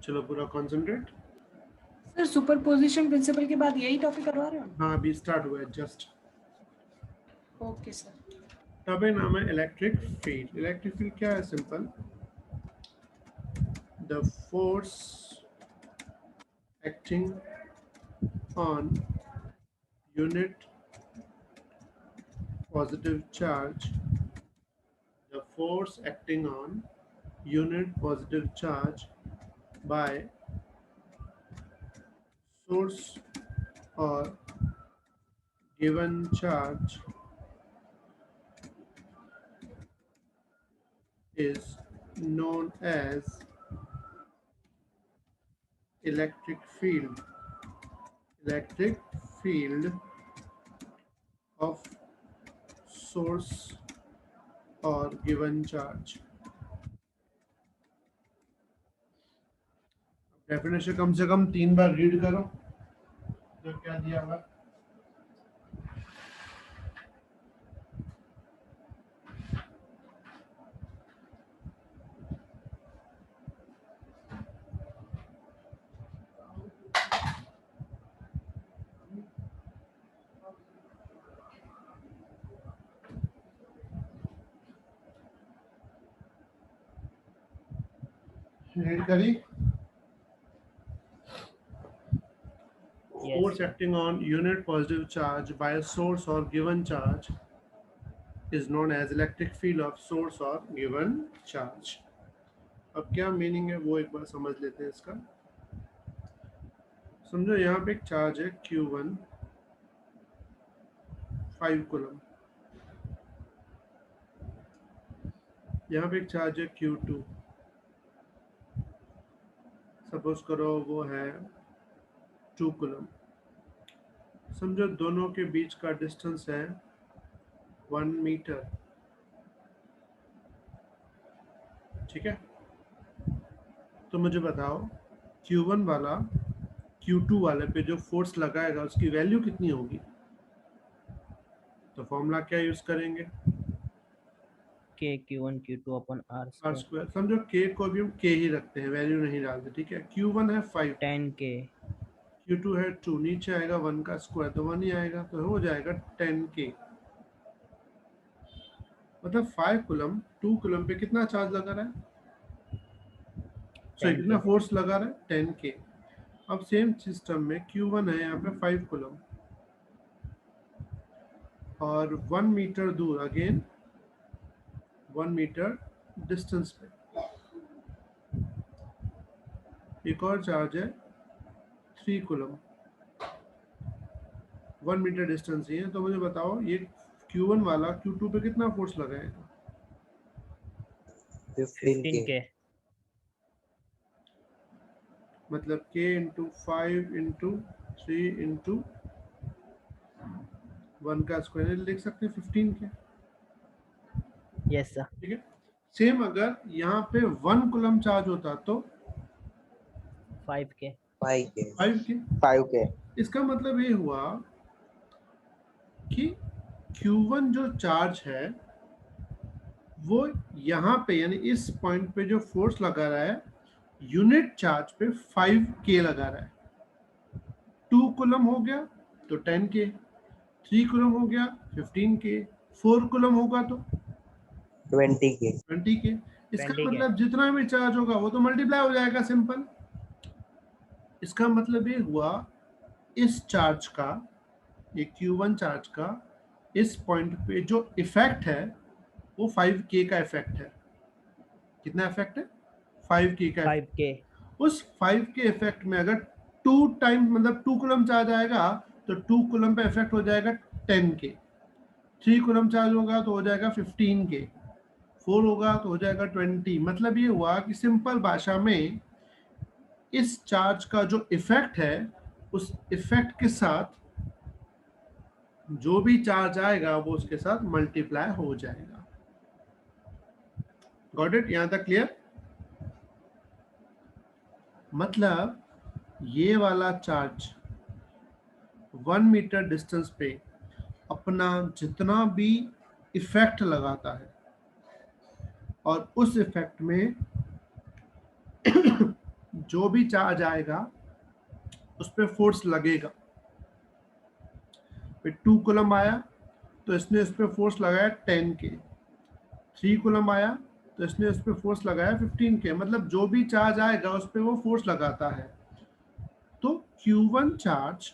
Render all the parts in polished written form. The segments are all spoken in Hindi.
चलो पूरा कॉन्सेंट्रेट। सर सुपरपोजिशन प्रिंसिपल के बाद यही टॉपिक करवा रहे हो? हाँ अभी स्टार्ट हुआ है जस्ट। Okay sir. टॉपिक नाम है इलेक्ट्रिक फील्ड। इलेक्ट्रिक फील्ड क्या है? Simple, the force acting on unit positive charge, the force acting on unit positive charge by source or given charge is known as electric field. Electric field of source or given charge. Definition कम से कम 3 बार रीड करो जो क्या दिया हुआ। रीड करी। Force acting on unit positive charge by a source or given charge is known as electric field of source or given charge. अब क्या मीनिंग है वो एक बार समझ लेते हैं इसका। समझो यहाँ पे एक चार्ज है Q1 5 कूलम, यहाँ पे एक चार्ज है Q2, सपोज करो वो है 2 कूलम। समझो दोनों के बीच का डिस्टेंस है 1 मीटर, ठीक है। तो मुझे बताओ Q1 वाला Q2 वाले पे जो फोर्स लगाएगा उसकी वैल्यू कितनी होगी? तो फॉर्मूला क्या यूज करेंगे? K Q1 Q2 अपन R R स्क्वायर। समझो K को भी हम K ही रखते हैं, वैल्यू नहीं डालते, ठीक है। Q1 है 5, 10K, Q2 है 2, नीचे आएगा 1 का स्क्वायर तो 1 ही आएगा, तो हो जाएगा 10K। मतलब 5 कूलम 2 कूलम पे कितना चार्ज लगा रहा है? सॉरी कितना फोर्स लगा रहा है? 10K। अब सेम सिस्टम में Q1 है यहाँ पे 5 कूलम और 1 मीटर दूर, अगेन 1 मीटर डिस्टेंस पे एक और चार्ज है 3 कूलम, 1 मीटर डिस्टेंस ही है। तो मुझे बताओ ये Q1 वाला Q2 पे कितना फोर्स लगाएगा? 15K। मतलब K इंटू 5 इंटू 3 इंटू 1 का स्क्वायर लिख सकते हैं 15K। Yes sir. ठीक है। सेम अगर यहाँ पे 1 कूलम चार्ज होता तो 5K। 5K। इसका मतलब ये हुआ कि Q1 जो चार्ज है वो यहाँ पे यानी इस पॉइंट पे जो फोर्स लगा रहा है यूनिट चार्ज पे 5K लगा रहा है। 2 कूलम हो गया तो 10K, 3 कूलम हो गया 15K, 4 कूलम होगा तो 20K। इसका 20K। मतलब जितना भी चार्ज होगा वो तो मल्टीप्लाई हो जाएगा, सिंपल। इसका मतलब ये हुआ इस चार्ज का, ये Q1 चार्ज का इस पॉइंट पे जो इफेक्ट है वो 5K का इफेक्ट है। कितना इफेक्ट है? 5K का। 5K। उस 5K इफेक्ट में अगर 2 टाइम मतलब 2 कूलम चार्ज आएगा तो 2 कूलम पे इफेक्ट हो जाएगा 10K, 3 कूलम चार्ज होगा तो हो जाएगा 15K, 4 होगा तो हो जाएगा 20। मतलब ये हुआ कि सिंपल भाषा में इस चार्ज का जो इफेक्ट है उस इफेक्ट के साथ जो भी चार्ज आएगा वो उसके साथ मल्टीप्लाई हो जाएगा। Got it? यहां तक क्लियर? मतलब ये वाला चार्ज 1 मीटर डिस्टेंस पे अपना जितना भी इफेक्ट लगाता है और उस इफेक्ट में जो भी चार्ज आएगा उस पर फोर्स लगेगा। फिर 2 कूलम आया तो इसने इस पर फोर्स लगाया 10 के। 3 कूलम आया तो इसने इस पर फोर्स लगाया 15 के। मतलब जो भी चार्ज आएगा उस पर वो फोर्स लगाता है। तो Q1 चार्ज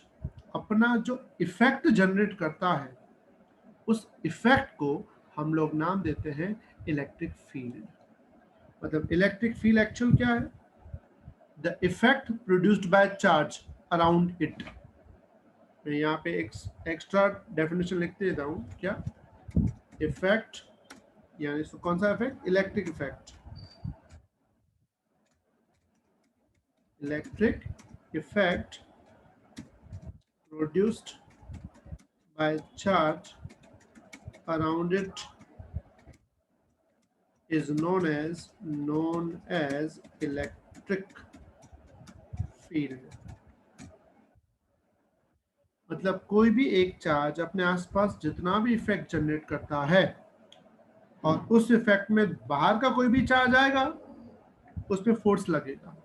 अपना जो इफेक्ट जनरेट करता है उस इफेक्ट को हम लोग नाम देते हैं इलेक्ट्रिक फील्ड। मतलब इलेक्ट्रिक फील्ड एक्चुअल क्या है? The effect produced by charge around it. मैं यहाँ पे एक एक्स्ट्रा डेफिनेशन लिख देता हूँ। क्या इफेक्ट, यानी कौन सा effect? Electric effect. Electric effect produced by charge around it is known as electric field। मतलब कोई भी एक चार्ज अपने आसपास जितना भी इफेक्ट जनरेट करता है और उस इफेक्ट में बाहर का कोई भी चार्ज आएगा उस पर फोर्स लगेगा,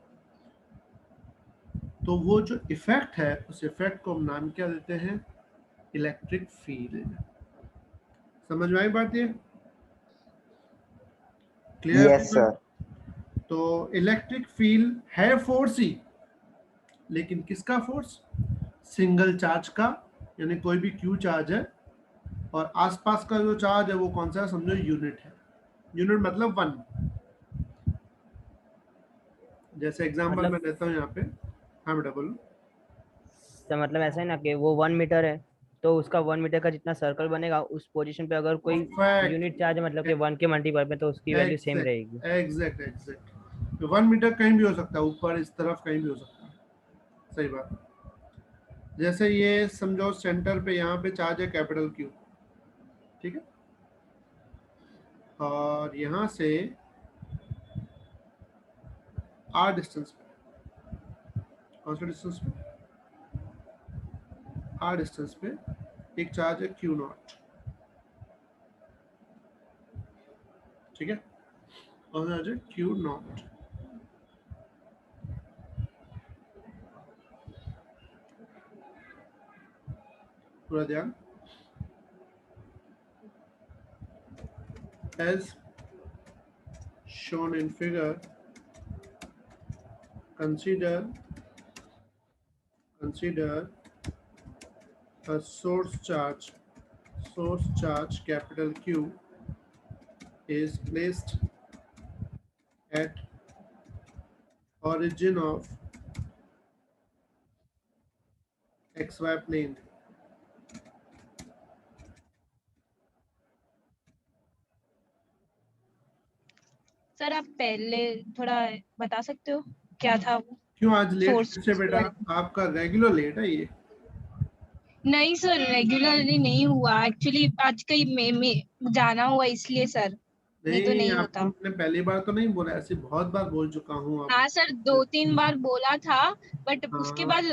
तो वो जो इफेक्ट है उस इफेक्ट को हम नाम क्या देते हैं? Electric field. समझ में आई बात? ये क्लियर? Yes sir. तो इलेक्ट्रिक फील्ड है फोर्स ही, लेकिन किसका फोर्स? सिंगल चार्ज का, यानी कोई भी क्यू चार्ज है और आसपास का जो चार्ज है वो कौन सा है? समझो यूनिट है। यूनिट मतलब 1। जैसे एग्जांपल मैं देता हूँ यहाँ पे। हाँ बेटा बोलो। तो मतलब ऐसा है ना कि वो 1 मीटर है, तो उसका 1 मीटर का जितना सर्कल बनेगा उस पोजीशन पे अगर कोई यूनिट चार्ज है मतलब कि 1 के मल्टीपल पे, तो उसकी वैल्यू सेम रहेगी। एग्जैक्ट 1 मीटर कहीं भी हो सकता है, ऊपर इस तरफ कहीं भी हो सकता है। सही बात। जैसे ये समझो सेंटर पे यहाँ पे चार्ज है कैपिटल क्यू, ठीक है, और यहाँ से आर डिस्टेंस पे, कौन सा डिस्टेंस पे? आर डिस्टेंस पे एक चार्ज है क्यू नॉट, ठीक है, और चार्ज है क्यू नॉट। पूरा ध्यान। As shown in figure, consider a source charge capital Q is placed at origin of xy plane। Sir आप पहले थोड़ा बता सकते हो क्या था वो? क्यों आज लेट Source से बेटा? आपका रेगुलर लेट है ये? नहीं सर, रेगुलरली नहीं हुआ एक्चुअली, आज कहीं मैं जाना हुआ इसलिए सर, नहीं तो नहीं होता। आपको मैंने पहली बार तो नहीं बोला, ऐसे बहुत बार बोल चुका हूँ। हाँ सर, 2-3 बार बोला था, बट उसके बाद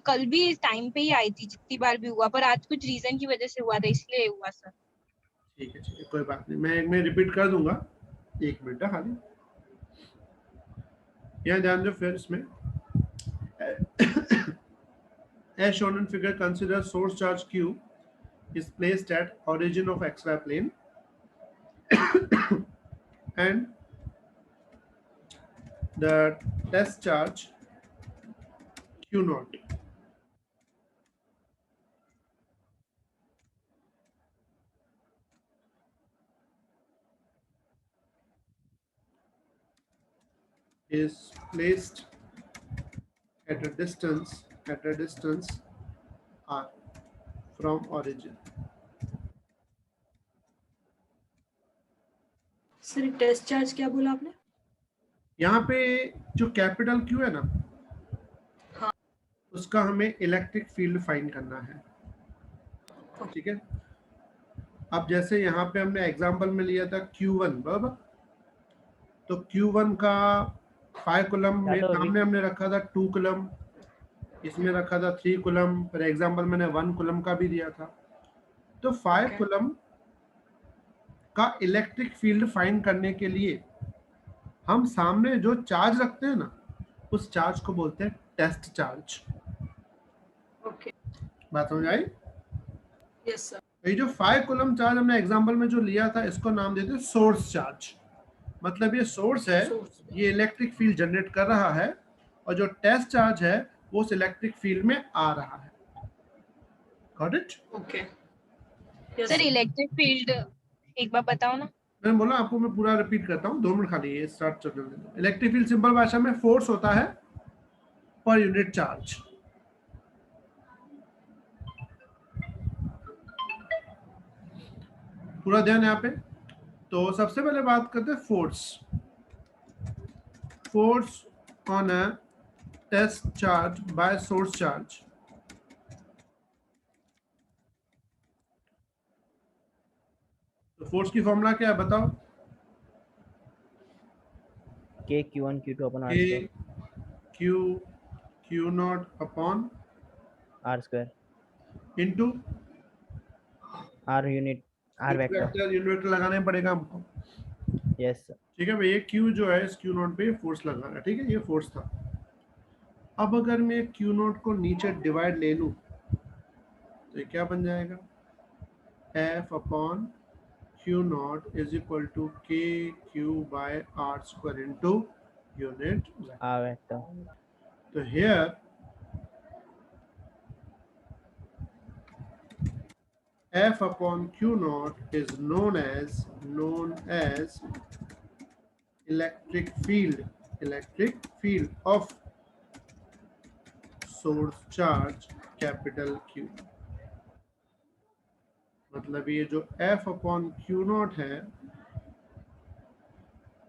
कल भी टाइम पे ही आई थी जितनी बार भी हुआ, पर आज कुछ रीजन की वजह से हुआ था इसलिए हुआ सर। ठीक है कोई बात नहीं, मैं रिपीट कर दूंगा। 1 मिनट खाली यहाँ ध्यान दो। फिर इसमें as shown in figure, consider source charge Q is placed at origin of xy plane and the test charge Q naught is placed at a distance r from origin। Sir test charge क्या बोला आपने? यहाँ पे जो कैपिटल क्यू है ना, हाँ, उसका हमें इलेक्ट्रिक फील्ड फाइंड करना है, ठीक है। अब जैसे यहाँ पे हमने एग्जांपल में लिया था Q1 बराबर, तो Q1 का 5 कूलम में सामने हमने रखा था 2 कूलम, इसमें रखा था 3 कूलम, पर एग्जांपल मैंने 1 कूलम का भी दिया था। तो 5 कूलम का इलेक्ट्रिक फील्ड फाइंड करने के लिए हम सामने जो चार्ज रखते हैं ना, उस चार्ज को बोलते हैं टेस्ट चार्ज। ओके, बात समझ आई? Yes sir. ये जो 5 कूलम चार्ज हमने एग्जांपल में जो लिया था, इसको नाम देते हैं सोर्स चार्ज। मतलब ये सोर्स है, ये इलेक्ट्रिक फील्ड जनरेट कर रहा है, और जो टेस्ट चार्ज है वो उस इलेक्ट्रिक फील्ड में आ रहा है। Got it? Okay sir electric field एक बार बताओ ना। मैंने बोला आपको, मैं पूरा रिपीट करता हूँ, 2 मिनट खाली ये स्टार्ट चलने दो। इलेक्ट्रिक फील्ड सिंपल भाषा में फोर्स होता है पर यूनिट चार्ज। पूरा ध्यान यहाँ पे। तो सबसे पहले बात करते हैं force on a test charge by source charge. तो फोर्स की फॉर्मूला क्या है बताओ? K Q1 Q2 upon R K square Q not upon R square into R unit R vector। Unit लगाने पड़ेगा हमको। Yes sir. ठीक है भाई, ये Q जो है इस Q नॉट पे फोर्स लगा रहा है। ठीक है, ये फोर्स था। अब अगर मैं Q नॉट को नीचे डिवाइड ले लूं तो ये क्या बन जाएगा? F upon Q not is equal to K Q by R square into unit R vector। तो here F upon Q naught is known as electric field of source charge capital Q। मतलब ये जो F upon Q naught है,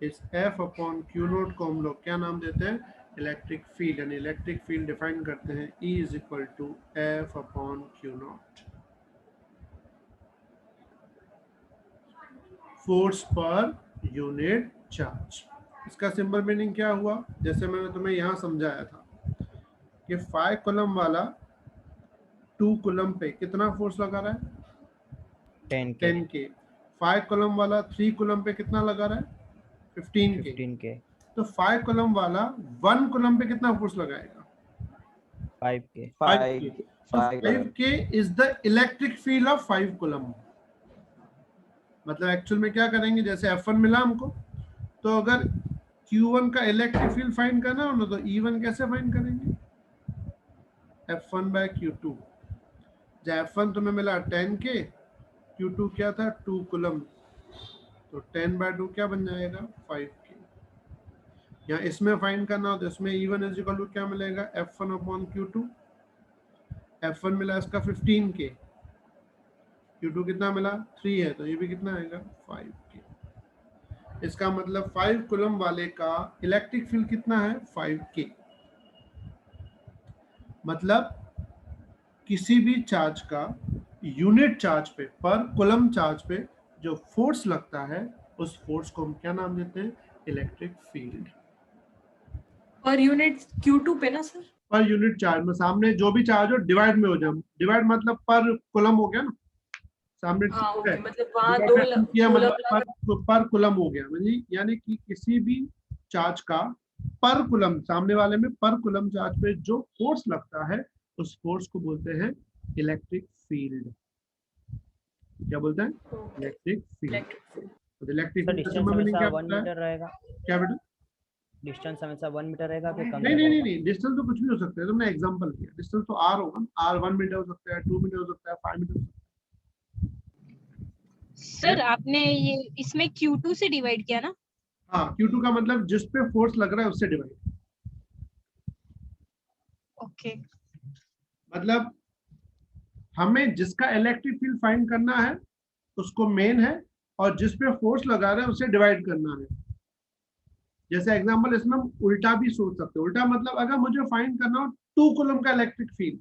इस F upon Q naught को हम लोग क्या नाम देते हैं? Electric field. यानी इलेक्ट्रिक फील्ड डिफाइन करते हैं E is equal to F upon Q naught, force per unit charge. इसका सिंपल मीनिंग क्या हुआ? जैसे मैंने तुम्हें यहाँ समझाया था कि 5 कूलम वाला 2 कूलम पे कितना फोर्स लगा रहा है? 10K। 5 कूलम वाला 3 कूलम पे कितना लगा रहा है? 15K। तो 5 कूलम वाला 1 कूलम पे कितना फोर्स लगाएगा? 5K। 5K is the electric field of 5 coulomb. मतलब एक्चुअल में क्या करेंगे, जैसे F1 मिला हमको, तो अगर Q1 का इलेक्ट्रिक फील्ड फाइंड करना हो ना, तो E1 कैसे फाइंड करेंगे? F1 bye Q2। जब F1 तुम्हें मिला 10K, Q2 क्या था? 2 कूलम, तो 10 बाय 2 क्या बन जाएगा? 5K। यहाँ इसमें फाइंड करना हो तो इसमें E1 इज इक्वल टू क्या मिलेगा? F1 upon Q2। F1 मिला इसका 15K, Q2 कितना मिला? 3 है, तो ये भी कितना आएगा? 5K। इसका मतलब 5 कूलम वाले का इलेक्ट्रिक फील्ड कितना है? 5K। मतलब किसी भी चार्ज का यूनिट चार्ज पे, पर कूलम चार्ज पे जो फोर्स लगता है, उस फोर्स को हम क्या नाम देते हैं? Electric field. Per unit Q2 पे ना सर? पर यूनिट चार्ज में सामने जो भी चार्ज हो डिवाइड में हो जाए। डिवाइड मतलब पर कूलम हो गया ना, सामने मतलब वहाँ 2 किया मतलब पर कूलम हो गया। यानी कि किसी भी चार्ज का पर कूलम, सामने वाले में पर कूलम चार्ज पे जो फोर्स लगता है, उस फोर्स को बोलते हैं इलेक्ट्रिक फील्ड। क्या बोलते हैं? Electric field. तो इलेक्ट्रिक फील्ड का मीनिंग क्या होता है? क्या बेटा? डिस्टेंस हमेशा 1 मीटर रहेगा कि कम? नहीं, डिस्टेंस तो कुछ भी हो सकता है। तुमने एग्जांपल किया, डिस्टेंस तो r होगा। r 1 मीटर हो सकता है, 2 मीटर हो सकता है, 5 मीटर हो सकता है। सर आपने ये इसमें Q2 से डिवाइड किया ना? हाँ, Q2 का मतलब जिस पे फोर्स लग रहा है उससे डिवाइड। ओके। मतलब हमें जिसका इलेक्ट्रिक फील्ड फाइंड करना है उसको मेन है, और जिस पे फोर्स लगा रहे हैं उसे डिवाइड करना है। जैसे एग्जांपल इसमें हम उल्टा भी सोच सकते हैं। उल्टा मतलब अगर मुझे फाइंड करना हो 2 कूलम का इलेक्ट्रिक फील्ड,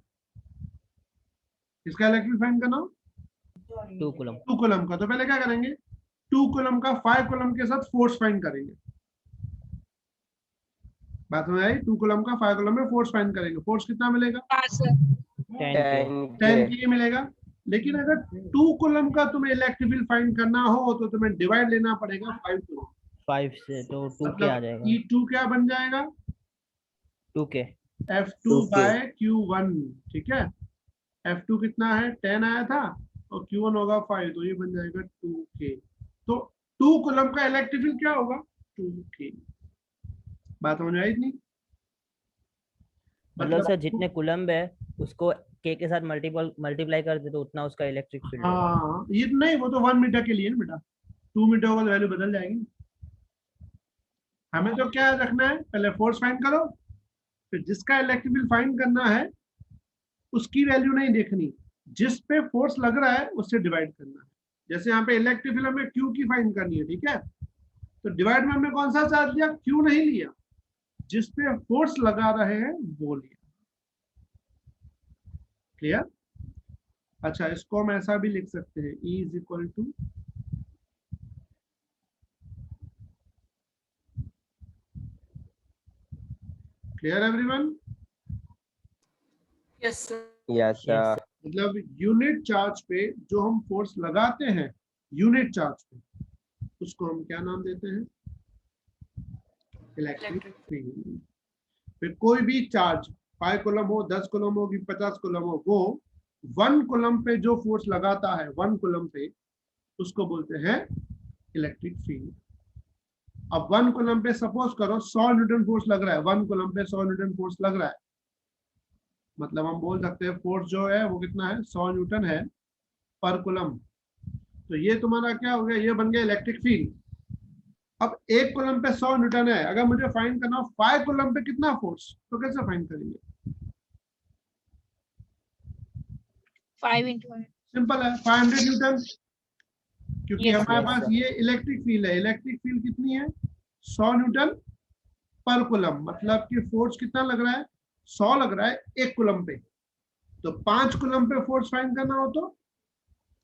इसका इलेक्ट्रिक फाइंड करना हो 2 कूलम का, तो पहले क्या करेंगे? 2 कूलम का 5 कूलम के साथ फोर्स फाइंड करेंगे। बात में आई? 2 कूलम का 5 कूलम में फोर्स फाइंड करेंगे। फोर्स कितना मिलेगा? 10K मिलेगा। लेकिन अगर 2 कूलम का तुम्हें इलेक्ट्रिक फील्ड फाइंड करना हो तो तुम्हें डिवाइड लेना पड़ेगा 5 से, तो 2K आ जाएगा। E2 क्या बन जाएगा? 2K F2 बाय Q1, ठीक है। F2 कितना है 10 आया था और Q1 होगा 5, तो ये बन जाएगा 2K। तो 2 कूलम का इलेक्ट्रिक फील्ड क्या होगा 2K। बात समझ आई इतनी? मतलब सर जितने कूलम्ब है उसको K के साथ मल्टीप्लाई कर दे तो उतना उसका इलेक्ट्रिक फील्ड है। हाँ, ये नहीं, वो तो 1 मीटर के लिए ना बेटा, 2 मीटर होगा तो वैल्यू बदल जाएगी। हमें तो क्या रखना है, पहले फोर्स फाइंड करो, फिर जिसका इलेक्ट्रिक फील्ड फाइंड करना है उसकी वैल्यू नहीं देखनी, जिस पे फोर्स लग रहा है उससे डिवाइड करना है। जैसे यहाँ पे इलेक्ट्रिक फील्ड हमें Q की फाइंड करनी है, ठीक है, तो डिवाइड में हमने कौन सा चार्ज लिया, Q नहीं लिया, जिस पे फोर्स लगा रहे हैं वो लिया। क्लियर? अच्छा, इसको हम ऐसा भी लिख सकते हैं, E is equal to clear everyone? Yes sir. Yes sir. मतलब यूनिट चार्ज पे जो हम फोर्स लगाते हैं यूनिट चार्ज पे, उसको हम क्या नाम देते हैं, इलेक्ट्रिक फील्ड। फिर कोई भी चार्ज 5 कूलम हो, 10 कूलम हो, 50 कूलम हो, वो 1 कूलम पे जो फोर्स लगाता है 1 कूलम पे, उसको बोलते हैं इलेक्ट्रिक फील्ड। अब 1 कूलम पे सपोज करो 100 न्यूटन फोर्स लग रहा है, 1 कूलम पे 100 न्यूटन फोर्स लग रहा है, मतलब हम बोल सकते हैं फोर्स जो है वो कितना है 100 न्यूटन है पर कूलम। तो ये तुम्हारा क्या हो गया, ये बन गया इलेक्ट्रिक फील्ड। अब 1 कूलम पे 100 न्यूटन है, अगर मुझे फाइंड करना हो 5 कूलम पे कितना फोर्स, तो कैसे फाइंड करेंगे? 5 into 100। सिंपल है, 500 न्यूटन, क्योंकि Yes, हमारे yes, पास sir. ये इलेक्ट्रिक फील्ड है। इलेक्ट्रिक फील्ड कितनी है 100 न्यूटन पर कूलम, मतलब कि फोर्स कितना लग रहा है 100 लग रहा है 1 कूलम पे, तो 5 कूलम पे फोर्स फाइंड करना हो तो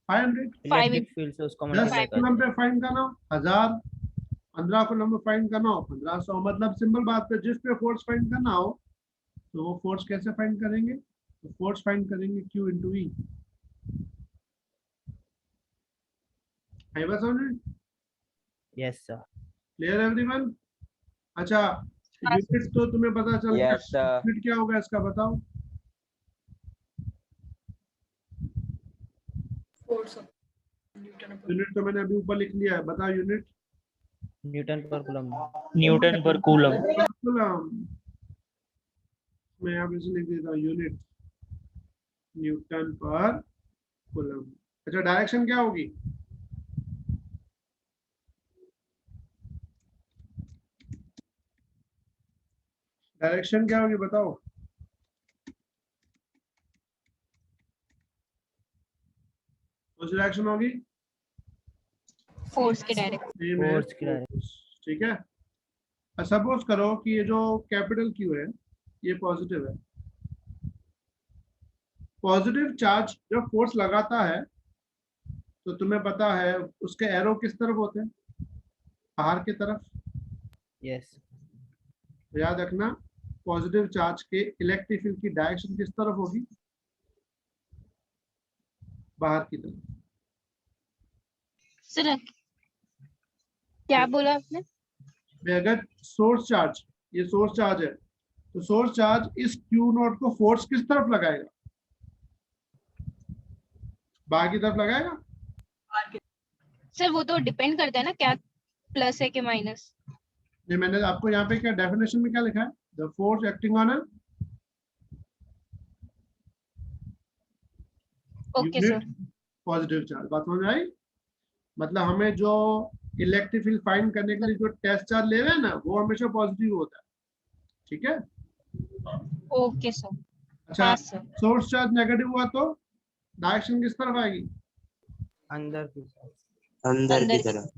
500, इलेक्ट्रिक फील्ड से उसको 10 मल्टीप्लाई कर कूलम दे। पे फाइंड करना हो 1000, 15 कूलम पे फाइंड करना हो 1500। मतलब सिंपल बात है, जिस पे फोर्स फाइंड करना हो तो वो फोर्स कैसे फाइंड करेंगे, तो फोर्स फाइंड करेंगे Q इंटू E। है बस समझे? Yes sir. Clear everyone? अच्छा, यूनिट तो तुम्हें पता चल गया, यस सर। यूनिट क्या होगा इसका बताओ? Force of Newton per unit तो मैंने अभी ऊपर लिख लिया है, बताओ यूनिट। न्यूटन पर कूलम। न्यूटन पर कूलम। कूलम। मैं यहाँ पे लिख देता हूँ यूनिट न्यूटन पर कूलम। अच्छा, डायरेक्शन क्या होगी? डायरेक्शन क्या होगी बताओ? कौन सी डायरेक्शन होगी? फोर्स के डायरेक्ट। फोर्स की डायरेक्शन। ठीक है। सपोज करो कि ये जो कैपिटल Q है ये पॉजिटिव है। पॉजिटिव चार्ज जब फोर्स लगाता है तो तुम्हें पता है उसके एरो किस तरफ होते हैं, बाहर की तरफ। यस। तो याद रखना पॉजिटिव चार्ज के इलेक्ट्रिक फील्ड की डायरेक्शन किस तरफ होगी, बाहर की तरफ। सर क्या बोला आपने? अगर सोर्स चार्ज, ये सोर्स चार्ज है, तो सोर्स चार्ज इस Q नॉट को फोर्स किस तरफ लगाएगा, बाहर की तरफ लगाएगा। सर वो तो डिपेंड करता है ना, क्या प्लस है कि माइनस। नहीं, मैंने आपको यहाँ पे क्या डेफिनेशन में क्या लिखा है, the force acting on a okay sir. Positive charge. बात समझ आई? मतलब हमें जो इलेक्ट्रिक फील्ड फाइंड करने के लिए जो टेस्ट चार्ज ले रहे हैं ना, वो हमेशा पॉजिटिव होता है। ठीक है? Okay sir. अच्छा, हाँ सर। सोर्स चार्ज नेगेटिव हुआ तो डायरेक्शन किस तरफ आएगी, अंदर की साइड। अंदर की तरफ।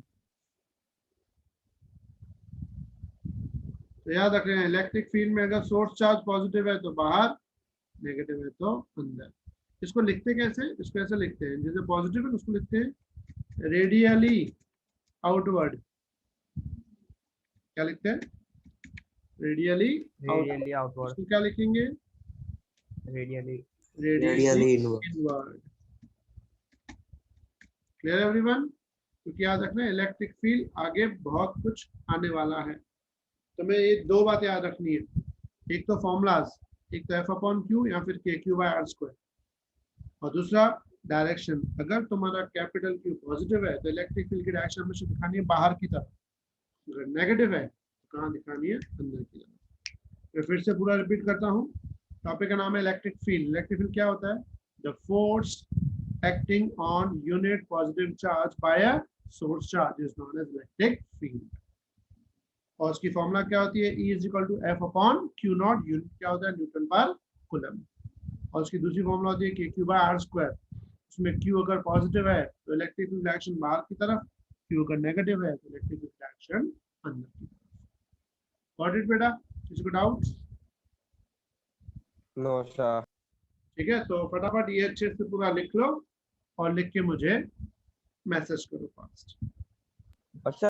तो याद रख रहे हैं इलेक्ट्रिक फील्ड में अगर सोर्स चार्ज पॉजिटिव है तो बाहर, नेगेटिव है तो अंदर। इसको लिखते कैसे, इसको ऐसे लिखते हैं, जैसे पॉजिटिव है उसको लिखते हैं रेडियली आउटवर्ड। क्या लिखते हैं, रेडियली आउटवर्ड। इसको क्या लिखेंगे, रेडियली इनवर्ड। Clear everyone? क्योंकि याद रखना इलेक्ट्रिक फील्ड आगे बहुत कुछ आने वाला है, तुम्हें ये 2 बातें याद रखनी है। एक तो फॉर्मूलाज, एक तो F/Q या फिर KQ/R², और दूसरा डायरेक्शन। अगर तुम्हारा कैपिटल Q पॉजिटिव है तो इलेक्ट्रिक फील्ड की डायरेक्शन हमेशा दिखानी है बाहर की तरफ, अगर नेगेटिव है तो कहाँ दिखानी है, अंदर की तरफ। मैं फिर से पूरा रिपीट करता हूँ। टॉपिक का नाम है इलेक्ट्रिक फील्ड। इलेक्ट्रिक फील्ड क्या होता है? The force acting on unit positive charge by a source charge is known as electric field। और उसकी फॉर्मूला क्या होती है? E is equal to F/Q0, unit क्या होता है? न्यूटन पर कूलम। और उसकी दूसरी फॉर्मूला होती है KQ/R²। उसमें Q अगर पॉजिटिव है तो इलेक्ट्रिक फील्ड डायरेक्शन बाहर की तरफ, Q अगर नेगेटिव है तो इलेक्ट्रिक फील्ड डायरेक्शन अंदर की तरफ। गॉट इट बेटा? किसी को डाउट? No sir. ठीक है, तो फटाफट ये अच्छे से पूरा लिख लो और लिख के मुझे मैसेज करो फास्ट। अच्छा